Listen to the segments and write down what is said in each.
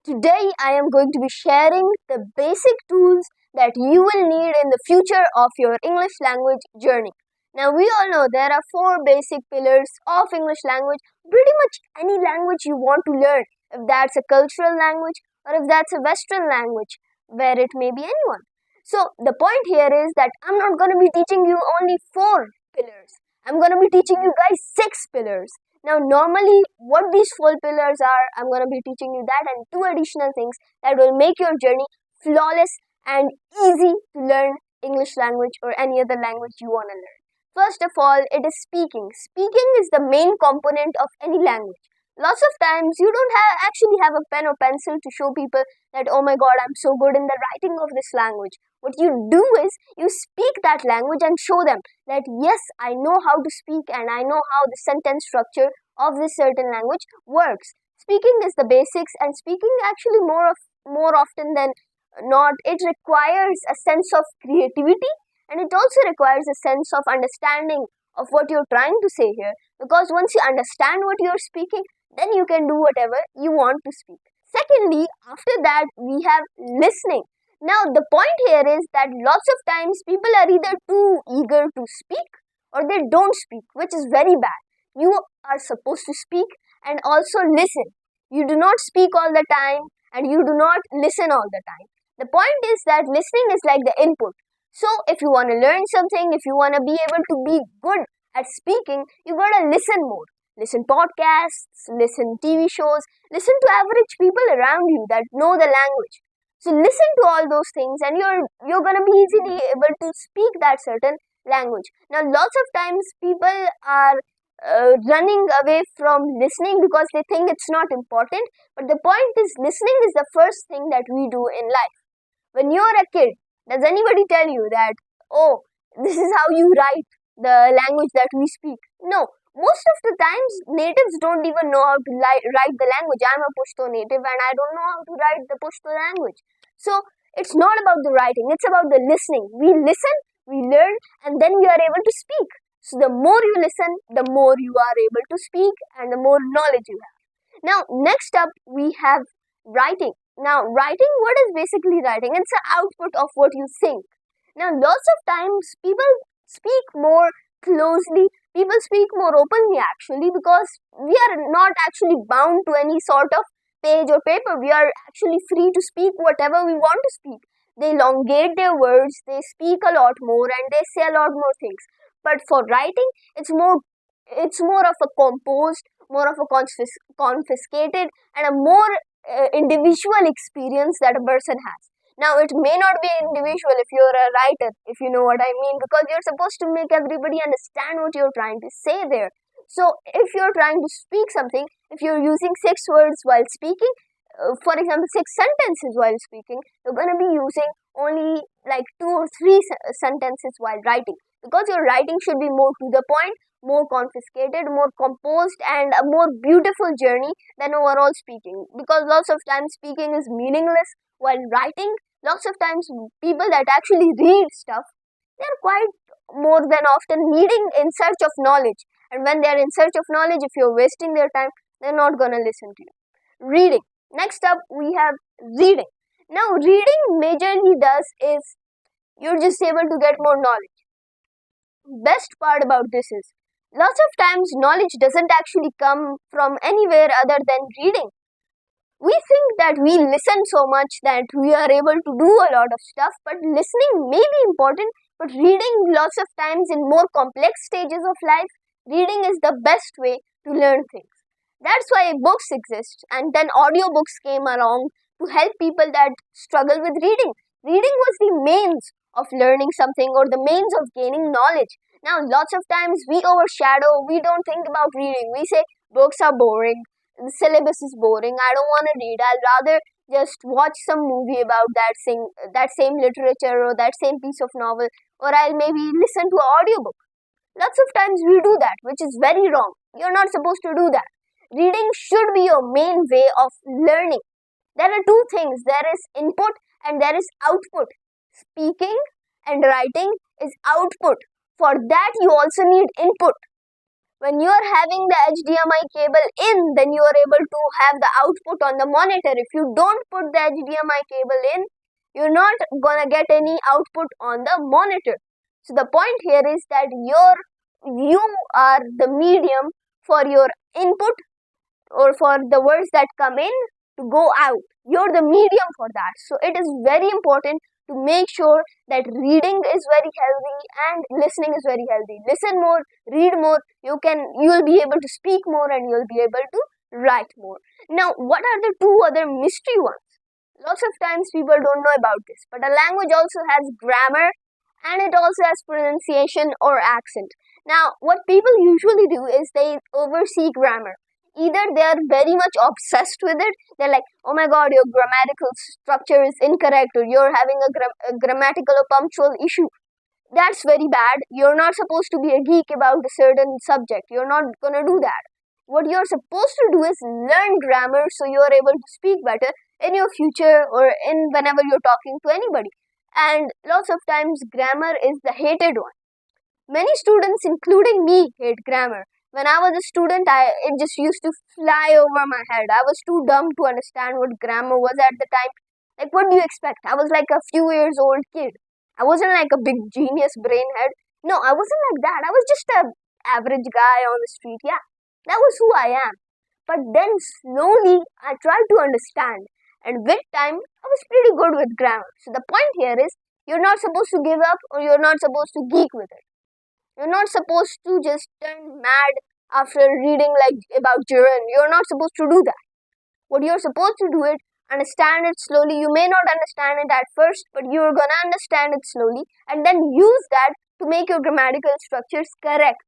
Today I am going to be sharing the basic tools that you will need in the future of your English language journey. Now we all know there are four basic pillars of English language, pretty much any language you want to learn, if that's a cultural language or if that's a Western language, where it may be anyone. So the point here is that I'm not going to be teaching you only four pillars. I'm going to be teaching you guys six pillars. Now, normally, what these four pillars are, I'm going to be teaching you that and two additional things that will make your journey flawless and easy to learn English language or any other language you want to learn. First of all, it is speaking. Speaking is the main component of any language. Lots of times, you don't actually have a pen or pencil to show people that, oh my god, I'm so good in the writing of this language. What you do is, you speak that language and show them that yes, I know how to speak and I know how the sentence structure of this certain language works. Speaking is the basics, and speaking actually more often than not, it requires a sense of creativity, and it also requires a sense of understanding of what you're trying to say here, because once you understand what you're speaking, then you can do whatever you want to speak. Secondly, after that, we have listening. Now, the point here is that lots of times people are either too eager to speak or they don't speak, which is very bad. You are supposed to speak and also listen. You do not speak all the time and you do not listen all the time. The point is that listening is like the input. So, if you want to learn something, if you want to be able to be good at speaking, you gotta listen more. Listen podcasts, listen TV shows, listen to average people around you that know the language. So listen to all those things and you're gonna be easily able to speak that certain language. Now lots of times people are running away from listening because they think it's not important, but the point is listening is the first thing that we do in life. When you're a kid, does anybody tell you that, oh, this is how you write the language that we speak? No. Most of the times, natives don't even know how to write the language. I'm a Pashto native and I don't know how to write the Pashto language. So, it's not about the writing, it's about the listening. We listen, we learn, and then we are able to speak. So, the more you listen, the more you are able to speak and the more knowledge you have. Now, next up, we have writing. Now, writing, what is basically writing? It's the output of what you think. Now, lots of times, people speak more closely, people speak more openly actually, because we are not actually bound to any sort of page or paper. We are actually free to speak whatever we want to speak. They elongate their words, they speak a lot more and they say a lot more things. But for writing, it's more of a composed, more of a confiscated and a more individual experience that a person has. Now, it may not be individual if you're a writer, if you know what I mean, because you're supposed to make everybody understand what you're trying to say there. So, if you're trying to speak something, if you're using 6 words while speaking, for example, 6 sentences while speaking, you're going to be using only like 2 or 3 sentences while writing, because your writing should be more to the point, more confiscated, more composed, and a more beautiful journey than overall speaking. Because lots of times speaking is meaningless while writing. Lots of times people that actually read stuff, they're quite more than often needing in search of knowledge. And when they're in search of knowledge, if you're wasting their time, they're not going to listen to you. Reading. Next up, we have reading. Now, reading majorly does is you're just able to get more knowledge. Best part about this is lots of times knowledge doesn't actually come from anywhere other than reading. We think that we listen so much that we are able to do a lot of stuff, but listening may be important, but reading lots of times in more complex stages of life, reading is the best way to learn things. That's why books exist, and then audiobooks came along to help people that struggle with reading. Reading was the means of learning something or the means of gaining knowledge. Now, lots of times we don't think about reading. We say books are boring, the syllabus is boring, I don't want to read, I'll rather just watch some movie about that same literature or that same piece of novel, or I'll maybe listen to an audiobook. Lots of times we do that, which is very wrong. You're not supposed to do that. Reading should be your main way of learning. There are two things, there is input and there is output. Speaking and writing is output. For that you also need input. When you are having the HDMI cable in, then you are able to have the output on the monitor. If you don't put the HDMI cable in, you're not gonna get any output on the monitor. So the point here is that you are the medium for your input or for the words that come in to go out. You're the medium for that. So it is very important to make sure that reading is very healthy and listening is very healthy. Listen more, read more, you'll be able to speak more and you'll be able to write more. Now, what are the two other mystery ones? Lots of times people don't know about this, but a language also has grammar and it also has pronunciation or accent. Now, what people usually do is they oversee grammar. Either they are very much obsessed with it, they're like, oh my god, your grammatical structure is incorrect, or you're having a grammatical or punctual issue. That's very bad. You're not supposed to be a geek about a certain subject. You're not gonna do that. What you're supposed to do is learn grammar so you're able to speak better in your future or in whenever you're talking to anybody. And lots of times grammar is the hated one. Many students, including me, hate grammar. When I was a student, it just used to fly over my head. I was too dumb to understand what grammar was at the time. Like, what do you expect? I was like a few years old kid. I wasn't like a big genius brainhead. No, I wasn't like that. I was just a average guy on the street. Yeah, that was who I am. But then slowly, I tried to understand. And with time, I was pretty good with grammar. So the point here is, you're not supposed to give up or you're not supposed to geek with it. You're not supposed to just turn mad after reading like about Jiren. You're not supposed to do that. What you're supposed to do is understand it slowly. You may not understand it at first, but you're gonna understand it slowly and then use that to make your grammatical structures correct,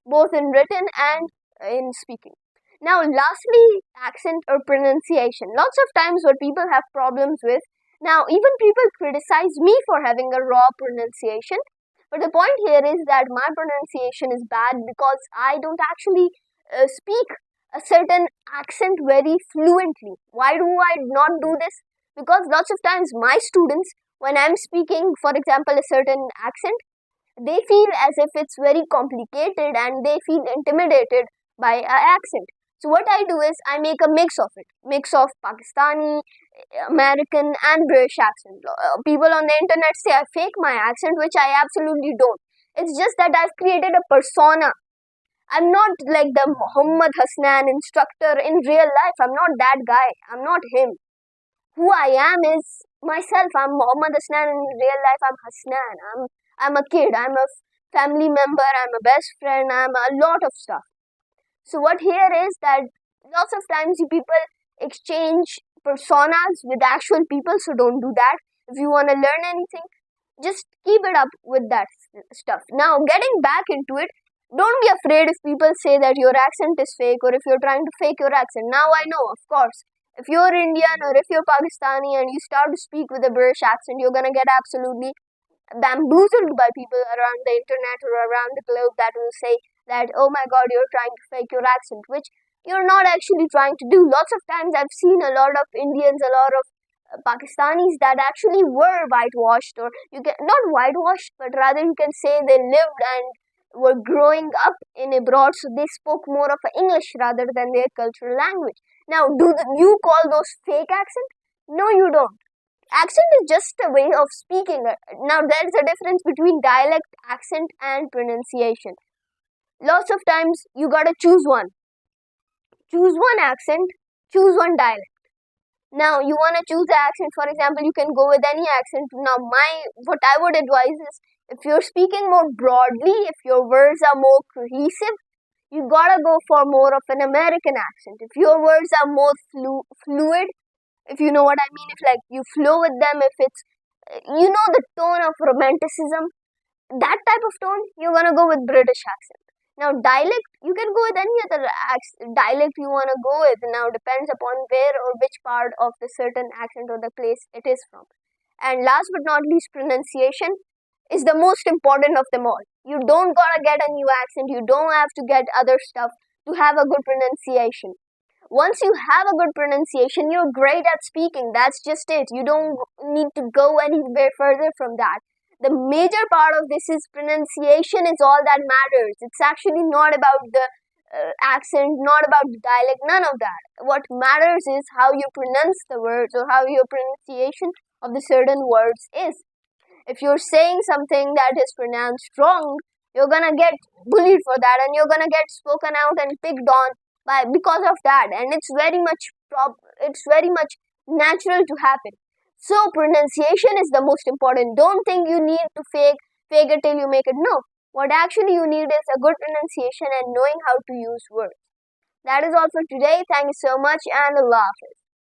both in written and in speaking. Now, lastly, accent or pronunciation. Lots of times what people have problems with, now even people criticize me for having a raw pronunciation. But the point here is that my pronunciation is bad because I don't actually speak a certain accent very fluently. Why do I not do this? Because lots of times my students, when I'm speaking, for example, a certain accent, they feel as if it's very complicated and they feel intimidated by an accent. So what I do is I make a mix of it, mix of Pakistani, American and British accent. People on the internet say I fake my accent, which I absolutely don't. It's just that I've created a persona. I'm not like the Muhammad Hasnain instructor in real life. I'm not that guy. I'm not him. Who I am is myself. I'm Muhammad Hasnain in real life. I'm Hasnain. I'm a kid. I'm a family member. I'm a best friend. I'm a lot of stuff. So what here is that lots of times you people exchange personas with actual people, so don't do that. If you want to learn anything, just keep it up with that stuff. Now, getting back into it, don't be afraid if people say that your accent is fake or if you're trying to fake your accent. Now I know, of course, if you're Indian or if you're Pakistani and you start to speak with a British accent, you're gonna get absolutely bamboozled by people around the internet or around the globe that will say that, oh my god, you're trying to fake your accent, which you're not actually trying to do. Lots of times I've seen a lot of Indians, a lot of Pakistanis that actually were whitewashed, or you can not whitewashed, but rather you can say they lived and were growing up in abroad, so they spoke more of English rather than their cultural language. Now, you call those fake accent? No, you don't. Accent is just a way of speaking. Now, there is a difference between dialect, accent, and pronunciation. Lots of times you gotta choose one. Choose one accent, choose one dialect. Now, you wanna choose the accent, for example, you can go with any accent. Now, what I would advise is, if you're speaking more broadly, if your words are more cohesive, you gotta go for more of an American accent. If your words are more fluid, if you know what I mean, if like you flow with them, if it's, the tone of romanticism, that type of tone, you're gonna go with British accent. Now, dialect, you can go with any other dialect you wanna go with. Now, depends upon where or which part of the certain accent or the place it is from. And last but not least, pronunciation is the most important of them all. You don't gotta get a new accent, you don't have to get other stuff to have a good pronunciation. Once you have a good pronunciation, you're great at speaking. That's just it. You don't need to go anywhere further from that. the major part of this is pronunciation is all that matters. It's actually not about the accent, not about the dialect, none of that. What matters is how you pronounce the words or how your pronunciation of the certain words is. If you're saying something that is pronounced wrong, you're gonna get bullied for that, and you're gonna get spoken out and picked on because of that, and it's very much natural to happen. So pronunciation is the most important. Don't think you need to fake it till you make it. No, what actually you need is a good pronunciation and knowing how to use words. That is all for today. Thank you so much, and Allah Hafiz.